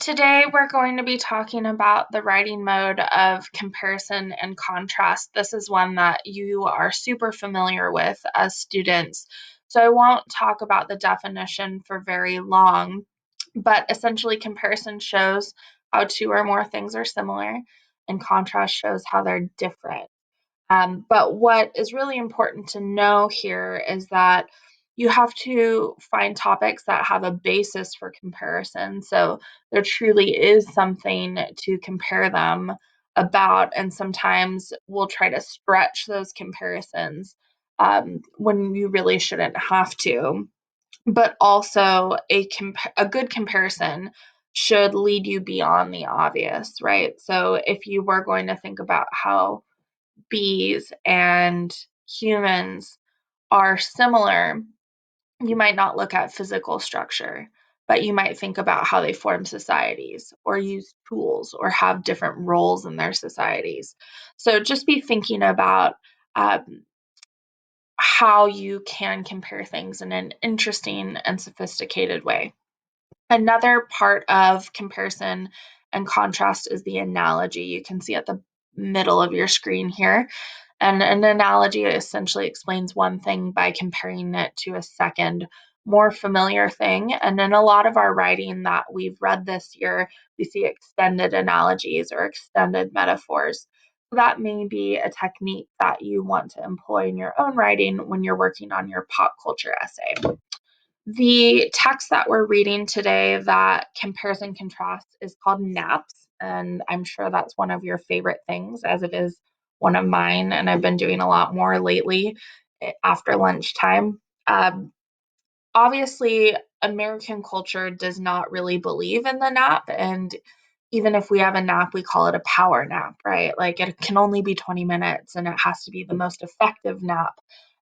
Today, we're going to be talking about the writing mode of comparison and contrast. This is one that you are super familiar with as students. So, I won't talk about the definition for very long, but essentially, comparison shows how two or more things are similar, and contrast shows how they're different. But what is really important to know here is that you have to find topics that have a basis for comparison. So there truly is something to compare them about, and sometimes we'll try to stretch those comparisons when you really shouldn't have to. But also, a good comparison should lead you beyond the obvious, right? So if you were going to think about how bees and humans are similar, you might not look at physical structure, but you might think about how they form societies or use tools or have different roles in their societies. So just be thinking about how you can compare things in an interesting and sophisticated way. Another part of comparison and contrast is the analogy. You can see at the middle of your screen here. And an analogy essentially explains one thing by comparing it to a second, more familiar thing. And in a lot of our writing that we've read this year, we see extended analogies or extended metaphors. That may be a technique that you want to employ in your own writing when you're working on your pop culture essay. The text that we're reading today that compares and contrasts is called Naps, and I'm sure that's one of your favorite things, as it is one of mine, and I've been doing a lot more lately after lunchtime. Obviously, American culture does not really believe in the nap, and even if we have a nap, we call it a power nap, right? Like it can only be 20 minutes and it has to be the most effective nap.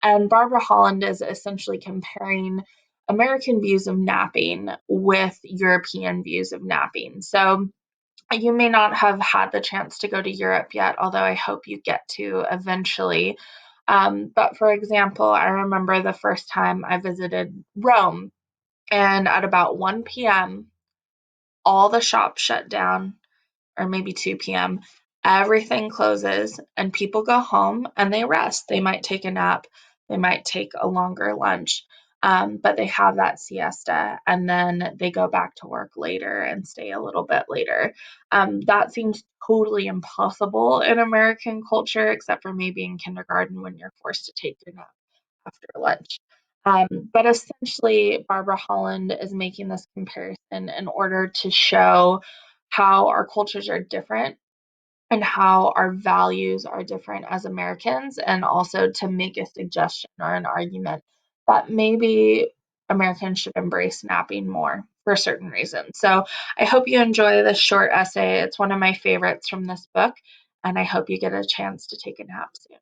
And Barbara Holland is essentially comparing American views of napping with European views of napping. So you may not have had the chance to go to Europe yet, although I hope you get to eventually. But for example, I remember the first time I visited Rome, and at about 1 p.m., all the shops shut down, or maybe 2 p.m., everything closes and people go home and they rest. They might take a nap, they might take a longer lunch, but they have that siesta and then they go back to work later and stay a little bit later. That seems totally impossible in American culture, except for maybe in kindergarten when you're forced to take your nap after lunch. But essentially, Barbara Holland is making this comparison in order to show how our cultures are different and how our values are different as Americans, and also to make a suggestion or an argument that maybe Americans should embrace napping more for certain reasons. So I hope you enjoy this short essay. It's one of my favorites from this book, and I hope you get a chance to take a nap soon.